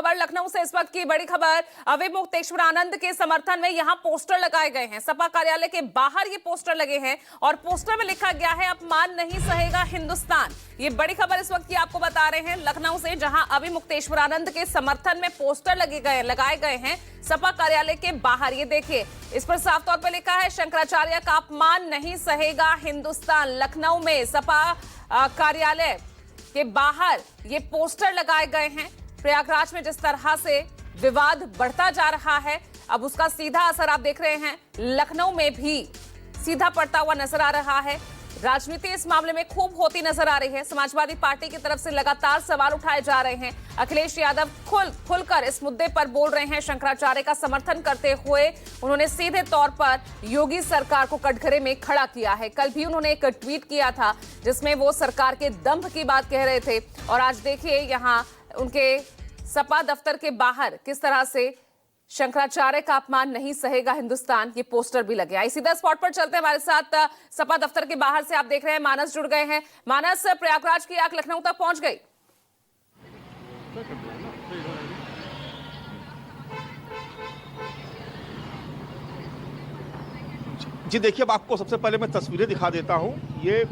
खबर लखनऊ से इस वक्त की बड़ी खबर। अवि मुक्तेश्वरानंद के समर्थन में यहां पोस्टर लगाए गए हैं। सपा कार्यालय के बाहर ये पोस्टर लगे हैं और पोस्टर में लिखा गया है अपमान नहीं सहेगा हिंदुस्तान। ये बड़ी खबर इस वक्त की आपको बता रहे हैं लखनऊ से, जहां अवि मुक्तेश्वरानंद के समर्थन में पोस्टर लगाए गए हैं सपा कार्यालय के बाहर। ये देखिए, इस पर साफ तौर पर लिखा है शंकराचार्य का अपमान नहीं सहेगा हिंदुस्तान। लखनऊ में सपा कार्यालय के बाहर ये पोस्टर लगाए गए हैं। प्रयागराज में जिस तरह से विवाद बढ़ता जा रहा है, अब उसका सीधा असर आप देख रहे हैं लखनऊ में भी सीधा पड़ता हुआ नजर आ रहा है। राजनीति इस मामले में खूब होती नजर आ रही है। समाजवादी पार्टी की तरफ से लगातार सवाल उठाए जा रहे हैं। अखिलेश यादव खुलकर इस मुद्दे पर बोल रहे हैं। शंकराचार्य का समर्थन करते हुए उन्होंने सीधे तौर पर योगी सरकार को कटघरे में खड़ा किया है। कल भी उन्होंने एक ट्वीट किया था जिसमें वो सरकार के दंभ की बात कह रहे थे, और आज देखिए यहाँ उनके सपा दफ्तर के बाहर किस तरह से शंकराचार्य का अपमान नहीं सहेगा हिंदुस्तान ये पोस्टर भी लगे। सीधा स्पॉट पर चलते हैं, हमारे साथ सपा दफ्तर के बाहर से आप देख रहे हैं मानस जुड़ गए हैं। मानस, प्रयागराज की आग लखनऊ तक पहुंच गई। जी देखिए, अब आपको सबसे पहले मैं तस्वीरें दिखा देता हूं। ये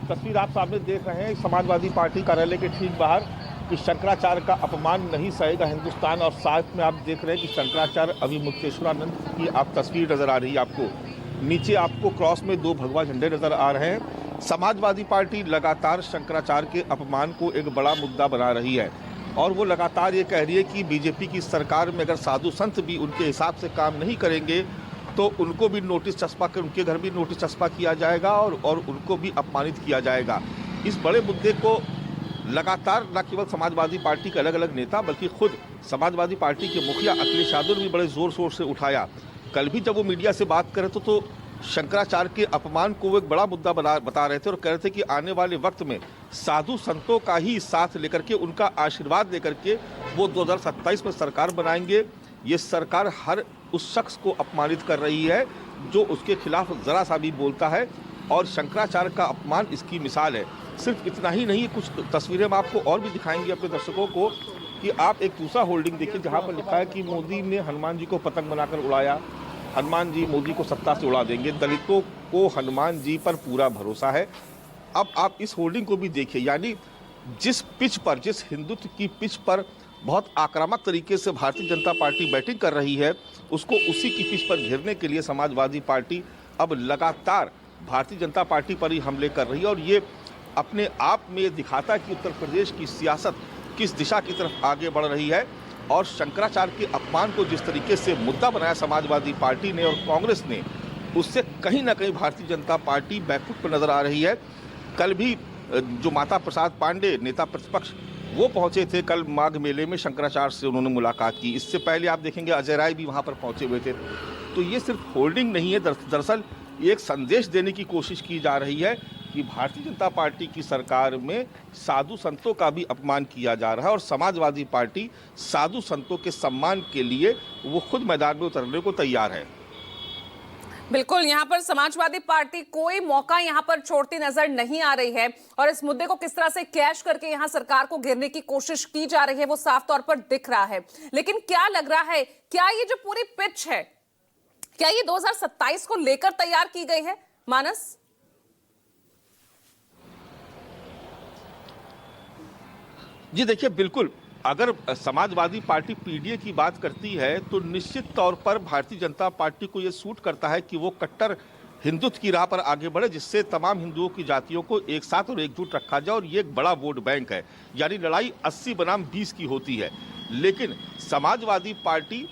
तस्वीर आप सामने देख रहे हैं समाजवादी पार्टी कार्यालय के ठीक बाहर कि शंकराचार्य का अपमान नहीं सहेगा हिंदुस्तान, और साथ में आप देख रहे हैं कि शंकराचार्य अवि मुक्तेश्वरानंद की आप तस्वीर नजर आ रही है। आपको नीचे आपको क्रॉस में 2 भगवा झंडे नजर आ रहे हैं। समाजवादी पार्टी लगातार शंकराचार्य के अपमान को एक बड़ा मुद्दा बना रही है, और वो लगातार ये कह रही है कि बीजेपी की सरकार में अगर साधु संत भी उनके हिसाब से काम नहीं करेंगे तो उनको भी नोटिस चस्पा कर, उनके घर भी नोटिस चस्पा किया जाएगा और उनको भी अपमानित किया जाएगा। इस बड़े मुद्दे को लगातार न केवल समाजवादी पार्टी के अलग अलग नेता बल्कि खुद समाजवादी पार्टी के मुखिया अखिलेश यादव ने भी बड़े जोर शोर से उठाया। कल भी जब वो मीडिया से बात कर रहे थे तो शंकराचार्य के अपमान को वो एक बड़ा मुद्दा बता रहे थे और कह रहे थे कि आने वाले वक्त में साधु संतों का ही साथ लेकर के, उनका आशीर्वाद लेकर के वो 2027 में सरकार बनाएंगे। ये सरकार हर उस शख्स को अपमानित कर रही है जो उसके खिलाफ जरा सा भी बोलता है, और शंकराचार्य का अपमान इसकी मिसाल है। सिर्फ इतना ही नहीं, कुछ तस्वीरें हम आपको और भी दिखाएंगे अपने दर्शकों को कि आप एक दूसरा होल्डिंग देखिए जहां पर लिखा है कि मोदी ने हनुमान जी को पतंग बनाकर उड़ाया, हनुमान जी मोदी को सत्ता से उड़ा देंगे, दलितों को हनुमान जी पर पूरा भरोसा है। अब आप इस होल्डिंग को भी देखिए, यानी जिस पिच पर, जिस हिंदुत्व की पिच पर बहुत आक्रामक तरीके से भारतीय जनता पार्टी बैटिंग कर रही है, उसको उसी की पिच पर घेरने के लिए समाजवादी पार्टी अब लगातार भारतीय जनता पार्टी पर ही हमले कर रही है। और ये अपने आप में दिखाता है कि उत्तर प्रदेश की सियासत किस दिशा की तरफ आगे बढ़ रही है। और शंकराचार्य के अपमान को जिस तरीके से मुद्दा बनाया समाजवादी पार्टी ने और कांग्रेस ने, उससे कहीं ना कहीं भारतीय जनता पार्टी बैकफुट पर नजर आ रही है। कल भी जो माता प्रसाद पांडे नेता प्रतिपक्ष वो पहुंचे थे कल माघ मेले में, शंकराचार्य से उन्होंने मुलाकात की। इससे पहले आप देखेंगे अजय राय भी वहां पर पहुंचे हुए थे। तो ये सिर्फ होल्डिंग नहीं है, दरअसल एक संदेश देने की कोशिश की जा रही है कि भारतीय जनता पार्टी की सरकार में साधु संतों का भी अपमान किया जा रहा है, और समाजवादी पार्टी साधु संतों के सम्मान के लिए वो खुद मैदान में उतरने को तैयार है। बिल्कुल, यहाँ पर समाजवादी पार्टी कोई मौका यहाँ पर छोड़ती नजर नहीं आ रही है, और इस मुद्दे को किस तरह से कैश करके यहाँ सरकार को घेरने की कोशिश की जा रही है वो साफ तौर पर दिख रहा है। लेकिन क्या लग रहा है, क्या ये जो पूरी पिच है, क्या ये 2027 को लेकर तैयार की गई है मानस? जी देखिए, बिल्कुल, अगर समाजवादी पार्टी पीडीए की बात करती है तो निश्चित तौर पर भारतीय जनता पार्टी को यह सूट करता है कि वो कट्टर हिंदुत्व की राह पर आगे बढ़े, जिससे तमाम हिंदुओं की जातियों को एक साथ और एकजुट रखा जाए। और ये एक बड़ा वोट बैंक है, यानी लड़ाई 80 बनाम 20 की होती है। लेकिन समाजवादी पार्टी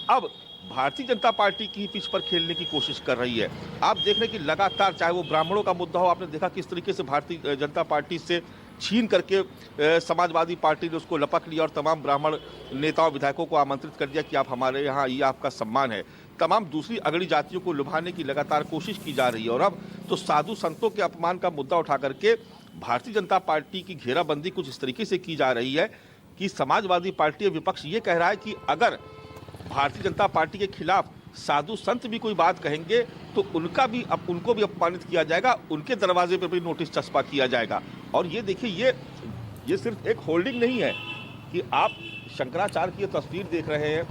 अब भारतीय जनता पार्टी की पिच पर खेलने की कोशिश कर रही है। आप देख रहे हैं कि लगातार, चाहे वो ब्राह्मणों का मुद्दा हो, आपने देखा किस तरीके से भारतीय जनता पार्टी से छीन करके समाजवादी पार्टी ने उसको लपक लिया और तमाम ब्राह्मण नेताओं विधायकों को आमंत्रित कर दिया कि आप हमारे यहाँ आइए, आपका सम्मान है। तमाम दूसरी अगड़ी जातियों को लुभाने की लगातार कोशिश की जा रही है। और अब तो साधु संतों के अपमान का मुद्दा उठा करके भारतीय जनता पार्टी की घेराबंदी कुछ इस तरीके से की जा रही है कि समाजवादी पार्टी विपक्ष ये कह रहा है कि अगर भारतीय जनता पार्टी के खिलाफ साधु संत भी कोई बात कहेंगे तो उनको भी अपमानित किया जाएगा, उनके दरवाजे पर भी नोटिस चस्पा किया जाएगा। और ये देखिए, ये सिर्फ एक होल्डिंग नहीं है कि आप शंकराचार्य की ये तस्वीर देख रहे हैं,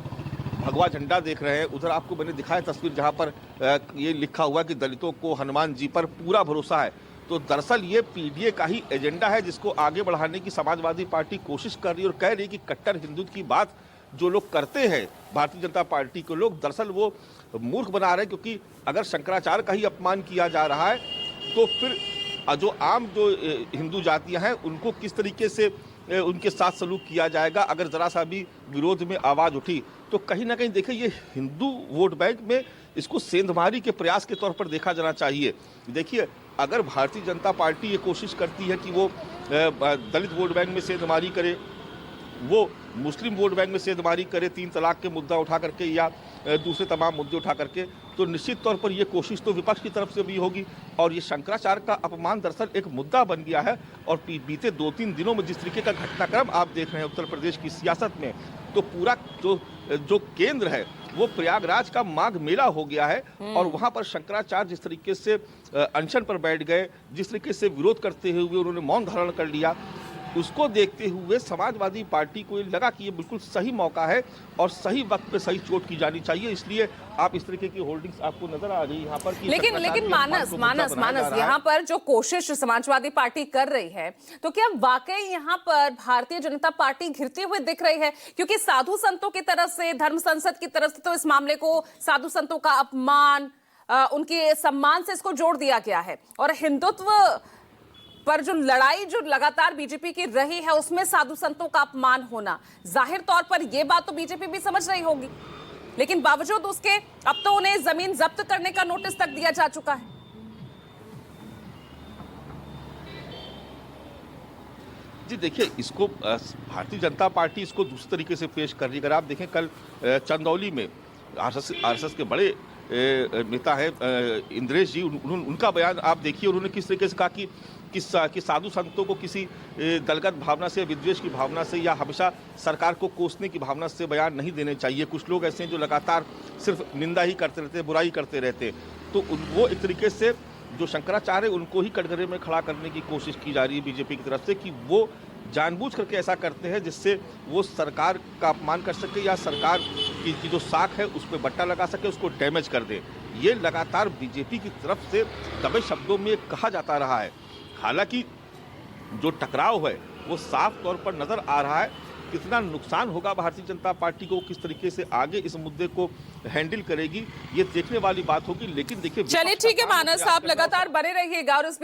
भगवा झंडा देख रहे हैं, उधर आपको मैंने दिखाया तस्वीर जहां पर ये लिखा हुआ कि दलितों को हनुमान जी पर पूरा भरोसा है। तो दरअसल ये पीडीए का ही एजेंडा है जिसको आगे बढ़ाने की समाजवादी पार्टी कोशिश कर रही है और कह रही है कि कट्टर हिंदुत्व की बात जो लोग करते हैं भारतीय जनता पार्टी के लोग, दरअसल वो मूर्ख बना रहे हैं, क्योंकि अगर शंकराचार्य का ही अपमान किया जा रहा है तो फिर जो आम जो हिंदू जातियां हैं उनको किस तरीके से उनके साथ सलूक किया जाएगा। अगर जरा सा भी विरोध में आवाज उठी तो कहीं ना कहीं देखिए ये हिंदू वोट बैंक में इसको सेंधमारी के प्रयास के तौर पर देखा जाना चाहिए। देखिए अगर भारतीय जनता पार्टी ये कोशिश करती है कि वो दलित वोट बैंक में सेंधमारी करे, वो मुस्लिम वोट बैंक में सेंधमारी करे 3 तलाक के मुद्दा उठा करके या दूसरे तमाम मुद्दे उठा करके, तो निश्चित तौर पर ये कोशिश तो विपक्ष की तरफ से भी होगी। और ये शंकराचार्य का अपमान दरअसल एक मुद्दा बन गया है। और बीते 2-3 दिनों में जिस तरीके का घटनाक्रम आप देख रहे हैं उत्तर प्रदेश की सियासत में, तो पूरा जो केंद्र है वो प्रयागराज का माघ मेला हो गया है। और वहां पर शंकराचार्य जिस तरीके से अनशन पर बैठ गए, जिस तरीके से विरोध करते हुए उन्होंने मौन धारण कर लिया, उसको देखते हुए समाजवादी पार्टी को लगा कि ये बिल्कुल सही मौका है और सही वक्त पे सही चोट की जानी चाहिए। इसलिए आप इस तरीके की होर्डिंग्स आपको नजर आ रही है यहाँ पर कि लेकिन मानस यहाँ पर जो कोशिश समाजवादी पार्टी कर रही है, तो क्या वाकई यहाँ पर भारतीय जनता पार्टी घिरती हुई दिख रही है? क्योंकि साधु संतों की तरफ से, धर्म संसद की तरफ से तो इस मामले को साधु संतों का अपमान, उनके सम्मान से इसको जोड़ दिया गया है। और हिंदुत्व पर जो लड़ाई जो लगातार बीजेपी की रही है उसमें साधु संतों का अपमान होना, जाहिर तौर पर यह बात तो बीजेपी भी समझ रही होगी, लेकिन बावजूद उसके अब तो उन्हें जमीन जब्त करने का नोटिस तक दिया जा चुका है। जी देखिए, इसको भारतीय जनता पार्टी इसको दूसरे तरीके से पेश कर रही है। अगर आप देखें कल चंदौली में आरएसएस के बड़े नेता है इंद्रेश जी, उनका बयान आप देखिए, उन्होंने किस तरीके से कहा कि साधु संतों को किसी दलगत भावना से, विद्वेष की भावना से या हमेशा सरकार को कोसने की भावना से बयान नहीं देने चाहिए। कुछ लोग ऐसे हैं जो लगातार सिर्फ निंदा ही करते रहते हैं, बुराई करते रहते हैं। तो वो एक तरीके से जो शंकराचार्य उनको ही कटघरे में खड़ा करने की कोशिश की जा रही है बीजेपी की तरफ से, कि वो जानबूझ करके ऐसा करते हैं जिससे वो सरकार का अपमान कर सके या सरकार की जो साख है उस पर बट्टा लगा सके, उसको डैमेज कर दे। ये लगातार बीजेपी की तरफ से दबे शब्दों में कहा जाता रहा है। हालांकि जो टकराव है वो साफ तौर पर नजर आ रहा है। कितना नुकसान होगा भारतीय जनता पार्टी को, किस तरीके से आगे इस मुद्दे को हैंडल करेगी, ये देखने वाली बात होगी। लेकिन देखिए, चलिए ठीक है मानस, आप लगातार बने रहिएगा और